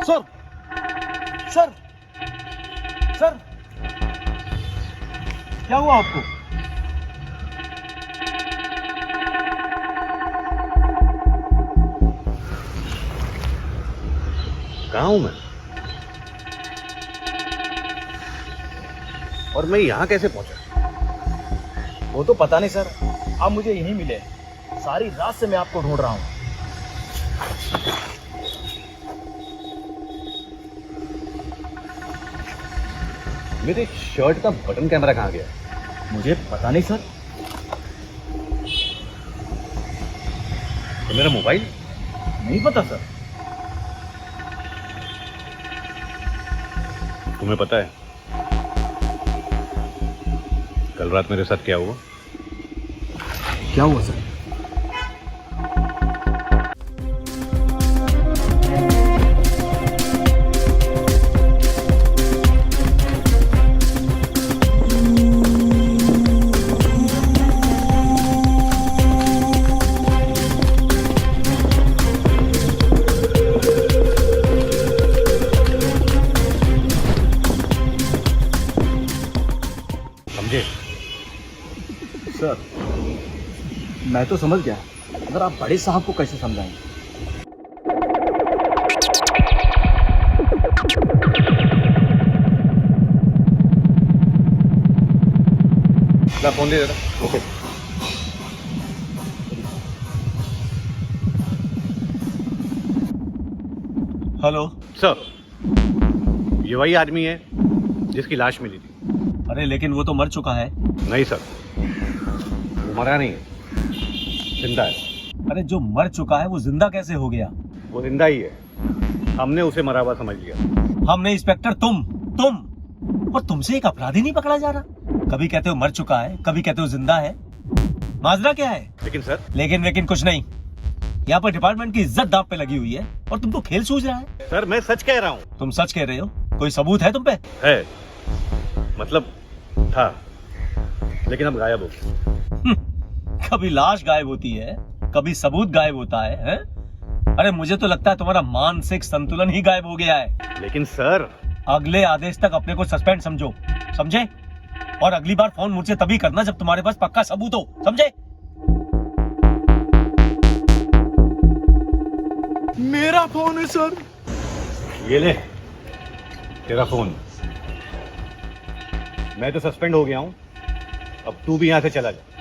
Sir sir sir क्या हुआ आपको? कहाँ हूं मैं? और मैं यहां कैसे पहुंचा? वो तो पता नहीं सर, आप मुझे यहीं मिले। सारी रात से मैं आपको ढूंढ रहा हूँ। मेरे शर्ट का बटन कैमरा कहाँ गया? मुझे पता नहीं सर। तो मेरा मोबाइल? नहीं पता सर। तुम्हें पता है कल रात मेरे साथ क्या हुआ? क्या हुआ सर? समझे? सर मैं तो समझ गया, अगर आप बड़े साहब को कैसे समझाएंगे? ला फोन दे देता। ओके। हेलो सर, ये वही आदमी है जिसकी लाश मिली थी। अरे लेकिन वो तो मर चुका है। नहीं सर, वो मरा नहीं है, जिंदा है। अरे जो मर चुका है वो जिंदा कैसे हो गया? वो जिंदा ही है, हमने उसे मरा हुआ समझ लिया। हम नहीं इंस्पेक्टर, तुम और तुमसे एक अपराधी नहीं पकड़ा जा रहा। कभी कहते हो मर चुका है, कभी कहते हो जिंदा है। माजरा क्या है? लेकिन सर, लेकिन कुछ नहीं। यहाँ पर डिपार्टमेंट की इज्जत दांव पे लगी हुई है और तुमको खेल सूझ रहा है। सर मैं सच कह रहा हूँ। तुम सच कह रहे हो? कोई सबूत है तुम पे? है, मतलब था, लेकिन अब गायब हो गया। कभी लाश गायब होती है, कभी सबूत गायब होता है? अरे मुझे तो लगता है तुम्हारा मानसिक संतुलन ही गायब हो गया है। लेकिन सर, अगले आदेश तक अपने को सस्पेंड समझो, समझे? और अगली बार फोन मुझसे तभी करना जब तुम्हारे पास पक्का सबूत हो, समझे? मेरा फोन है सर। ये ले तेरा फोन। मैं तो सस्पेंड हो गया हूं, अब तू भी यहां से चला जा।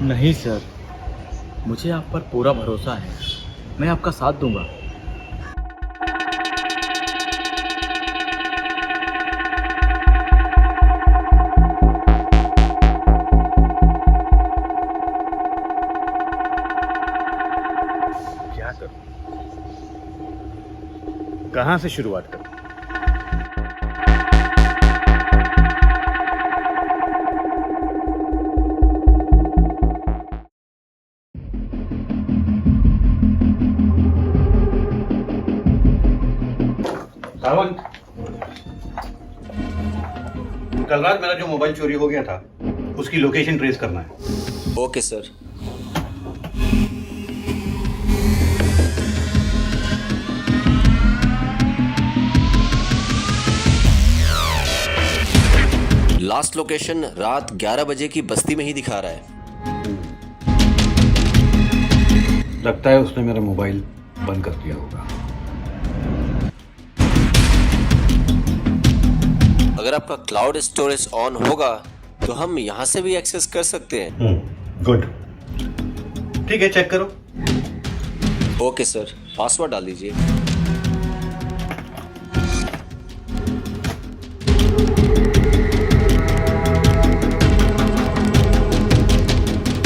नहीं सर, मुझे आप पर पूरा भरोसा है, मैं आपका साथ दूंगा। क्या करूं, कहां से शुरुआत करूं? सावन, कल रात मेरा जो मोबाइल चोरी हो गया था उसकी लोकेशन ट्रेस करना है। Okay sir. लास्ट लोकेशन रात 11 बजे की बस्ती में ही दिखा रहा है। लगता है उसने मेरा मोबाइल बंद कर दिया होगा। अगर आपका क्लाउड स्टोरेज ऑन होगा तो हम यहां से भी एक्सेस कर सकते हैं। गुड, ठीक है, चेक करो। ओके सर, पासवर्ड डाल दीजिए।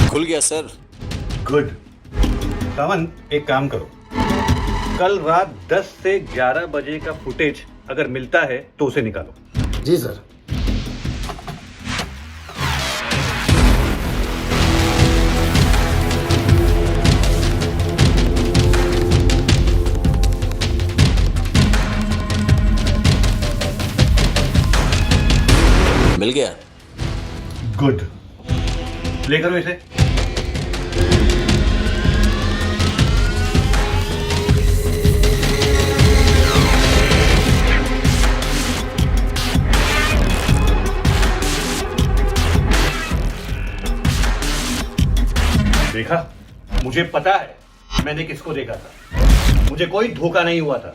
खुल गया सर। गुड। सावन, एक काम करो, कल रात 10 से 11 बजे का फुटेज अगर मिलता है तो उसे निकालो। जी सर। मिल गया। गुड, प्ले करो इसे। देखा, मुझे पता है मैंने किसको देखा था। मुझे कोई धोखा नहीं हुआ था।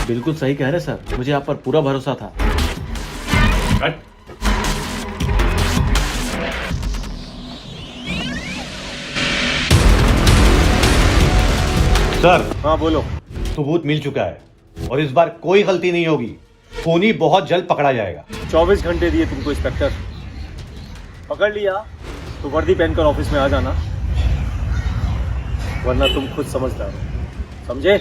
बिल्कुल सही कह रहे सर, मुझे आप पर पूरा भरोसा था। हट। सर, हाँ बोलो। सबूत मिल चुका है और इस बार कोई गलती नहीं होगी। खूनी बहुत जल्द पकड़ा जाएगा। 24 घंटे दिए तुमको इंस्पेक्टर, पकड़ लिया तो वर्दी पहनकर ऑफिस में आ जाना, वरना तुम खुद समझदार हो, समझे?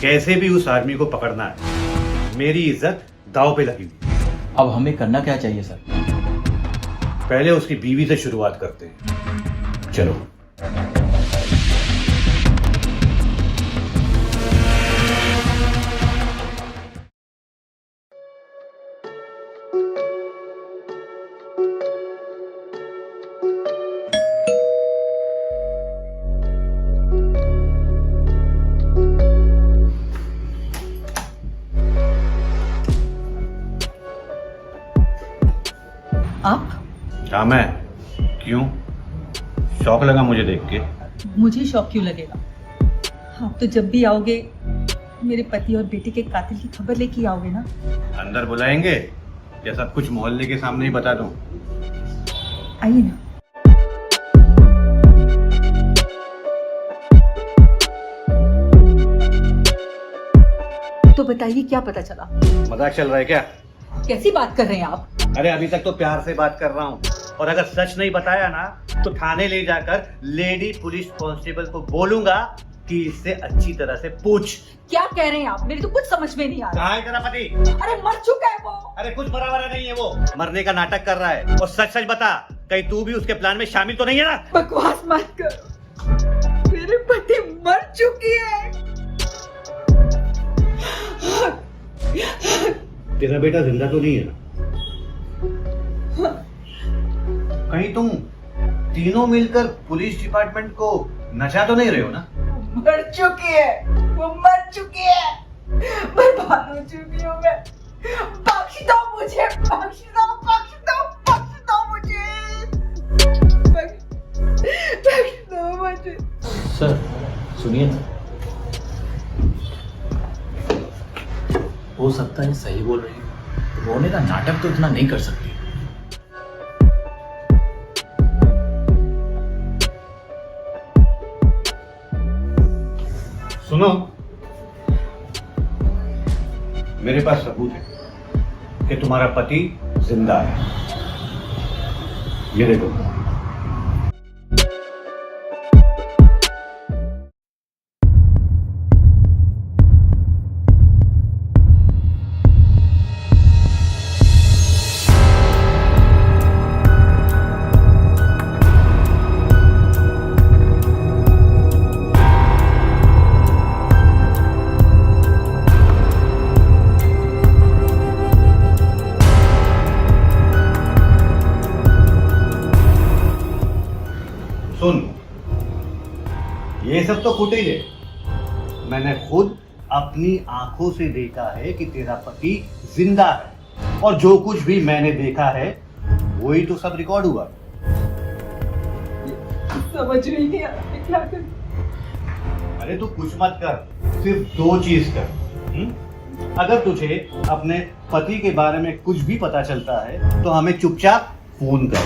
कैसे भी उस आदमी को पकड़ना है। मेरी इज्जत दांव पे लगी हुई। अब हमें करना क्या चाहिए सर? पहले उसकी बीवी से शुरुआत करते हैं। चलो। आप? हाँ मैं। क्यों? शौक लगा मुझे देख के? मुझे शौक क्यों लगेगा? आप तो जब भी आओगे मेरे पति और बेटे के कातिल की खबर लेके ही आओगे ना। अंदर बुलाएंगे या सब कुछ मोहल्ले के सामने ही बता दूं? आइए ना। तो बताइए क्या पता चला? मजाक चल रहा है क्या? कैसी बात कर रहे हैं आप? अरे अभी तक तो प्यार से बात कर रहा हूँ, और अगर सच नहीं बताया ना तो थाने ले जाकर लेडी पुलिस कांस्टेबल को बोलूंगा कि इससे अच्छी तरह से पूछ। क्या कह रहे हैं आप? मेरी तो कुछ समझ में नहीं आ रहा। कहाँ है तेरा पति? अरे मर चुका है वो। अरे कुछ बराबर नहीं है, वो मरने का नाटक कर रहा है। और सच सच बता, कहीं तू भी उसके प्लान में शामिल तो नहीं है ना? बकवास मत करो, मेरे पति मर चुकी है। तेरा बेटा जिंदा तो नहीं है ना? कहीं तुम तीनों मिलकर पुलिस डिपार्टमेंट को नचा तो नहीं रहे हो ना? मर चुकी है वो, मर चुकी है, बर्बाद हो चुकी हूँ मैं। बख्श दो मुझे, बख्श दो, बख्श दो, बख्श दो मुझे, बख्श दो मुझे। सर सुनिए ना, हो सकता है सही बोल रही हो, रोने का नाटक तो इतना नहीं कर सकती। सुनो, मेरे पास सबूत है कि तुम्हारा पति जिंदा है। ये देखो। सुन, ये सब तो फुटेज है। मैंने खुद अपनी आंखों से देखा है कि तेरा पति जिंदा है, और जो कुछ भी मैंने देखा है वही तो सब रिकॉर्ड हुआ। समझ में नहीं आ रहा क्या करूं। अरे तू कुछ मत कर, सिर्फ दो चीज कर। अगर तुझे अपने पति के बारे में कुछ भी पता चलता है तो हमें चुपचाप फोन कर,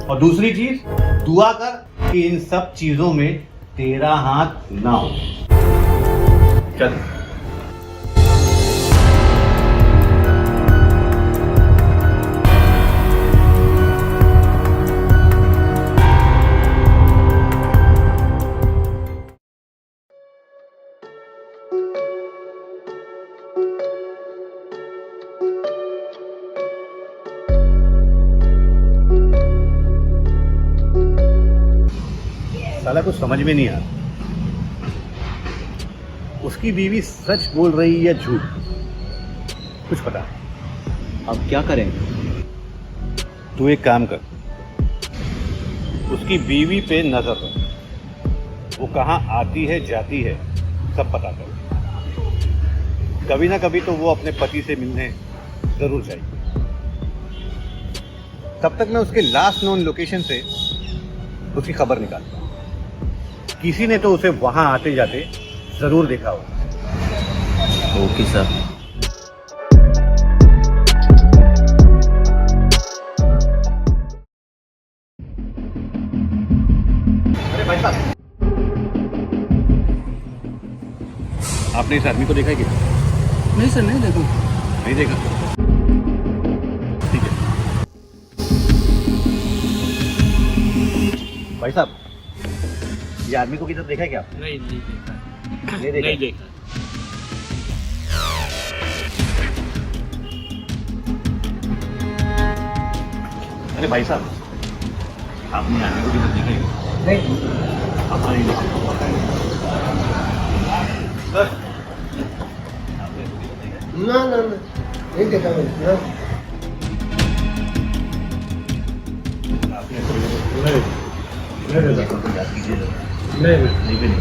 और दूसरी चीज, दुआ कर कि इन सब चीजों में तेरा हाथ ना हो। चल। साला कुछ समझ में नहीं आ रहा, उसकी बीवी सच बोल रही है झूठ, कुछ पता नहीं। अब क्या करें? तू एक काम कर, उसकी बीवी पे नजर रख, वो कहाँ आती है जाती है सब पता कर। कभी ना कभी तो वो अपने पति से मिलने जरूर जाएगी। तब तक मैं उसके लास्ट नोन लोकेशन से उसकी खबर निकालता हूँ। किसी ने तो उसे वहां आते जाते जरूर देखा होगा। Okay sir. अरे भाई साहब, आपने इस आदमी को देखा है क्या? नहीं सर, नहीं देखो। नहीं देखा? ठीक है भाई साहब, ये आदमी को किधर देखा है क्या आपने? नहीं देखा। नहीं देखा? नहीं देखा। अरे भाई साहब, आपने आदमी को किधर देखा है क्या? नहीं। आपने नहीं देखा? सर, ना ना ना, नहीं देखा मैंने ना। आपने नहीं देखा? याद कीजिए जरा। नहीं।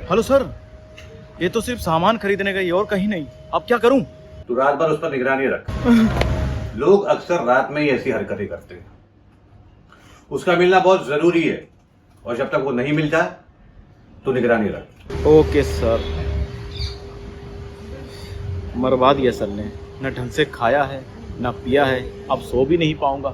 हेलो सर, ये तो सिर्फ सामान खरीदने गई और कहीं नहीं। अब क्या करूं? तू रात भर उस पर निगरानी रख। लोग अक्सर रात में ही ऐसी हरकतें करते हैं। उसका मिलना बहुत जरूरी है और जब तक वो नहीं मिलता तो निगरानी रख। Okay sir. मरवा दिया सर ने, न ढंग से खाया है न पिया है, अब सो भी नहीं पाऊंगा।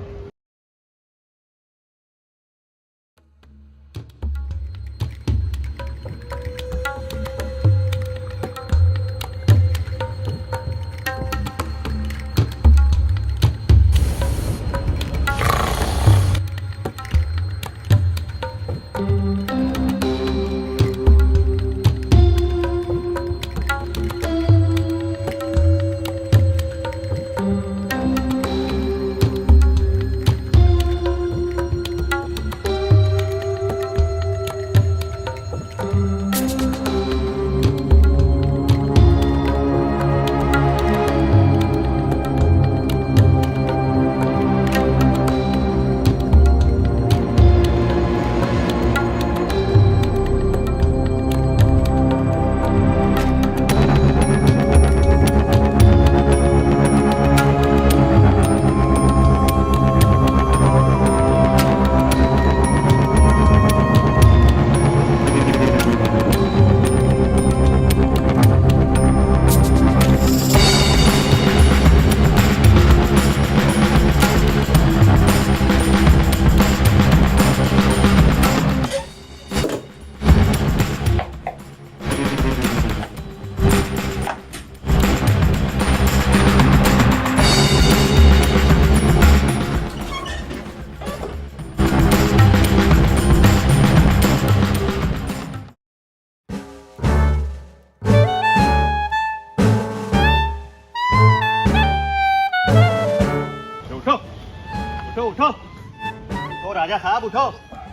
उठो तो राजा साहब उठो,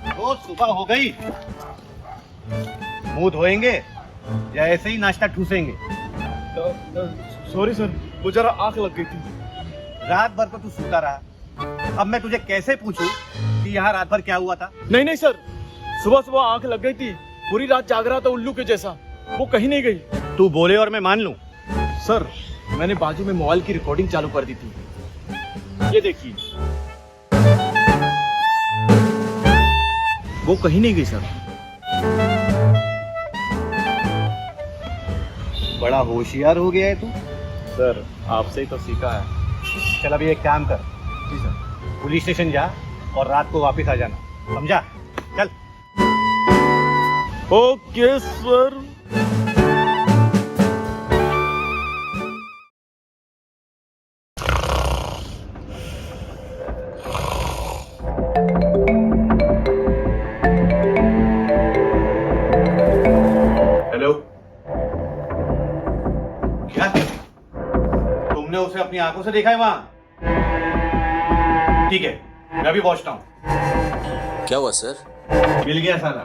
रोज सुबह हो गई। मुंह धोएंगे या ऐसे ही नाश्ता ठूसेंगे? सॉरी सर, वो जरा आंख लग गई थी। रात भर तो तू सोता रहा, अब मैं तुझे कैसे पूछूं कि यहाँ रात भर क्या हुआ था? नहीं सर, सुबह सुबह आंख लग गई थी, पूरी रात जाग रहा था उल्लू के जैसा, वो कहीं नहीं गई। तू बोले और मैं मान लूं? सर, मैंने बाजू में मोबाइल की रिकॉर्डिंग चालू कर दी थी, ये देखिए। वो कहीं नहीं गई सर। बड़ा होशियार हो गया है तू। सर, आपसे ही तो सीखा है। चल अभी एक काम कर, जी सर। पुलिस स्टेशन जा और रात को वापस आ जाना, समझा? चल। Okay sir. हेलो, क्या तुमने उसे अपनी आंखों से देखा है वहां? ठीक है, मैं अभी पहुंचता हूं। क्या हुआ सर? मिल गया साला,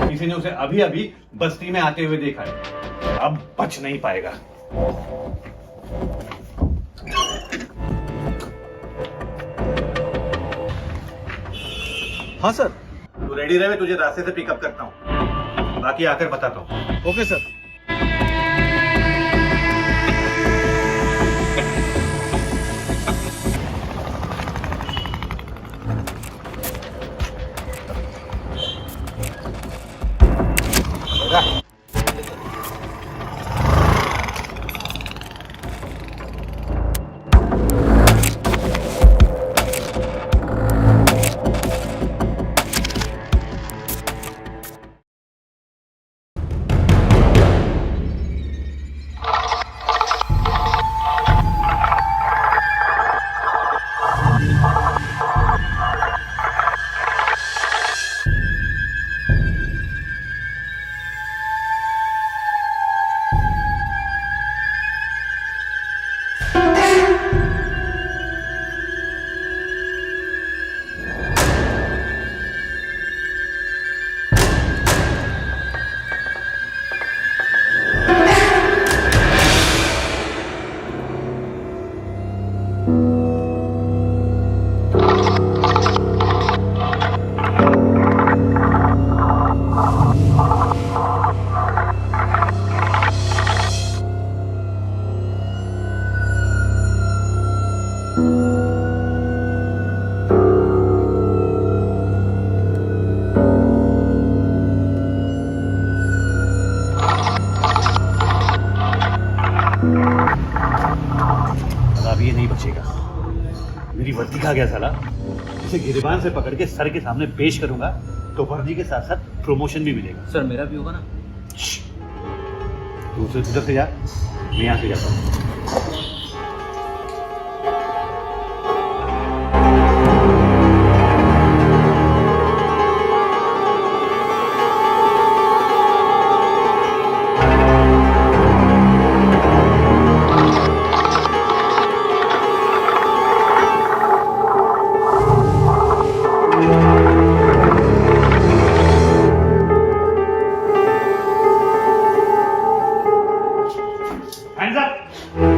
किसी ने उसे अभी अभी बस्ती में आते हुए देखा है, अब बच नहीं पाएगा। हाँ सर। तू रेडी रहे, मैं तुझे रास्ते से पिकअप करता हूं, बाकी आकर बताता हूं। Okay sir. अब ये नहीं बचेगा, मेरी वर्दी खा गया साला। इसे गिरबान से पकड़ के सर के सामने पेश करूंगा तो वर्दी के साथ साथ प्रमोशन भी मिलेगा। सर मेरा भी होगा ना? दूसरे उधर से जा, मैं यहाँ से जाता हूँ। Hands up!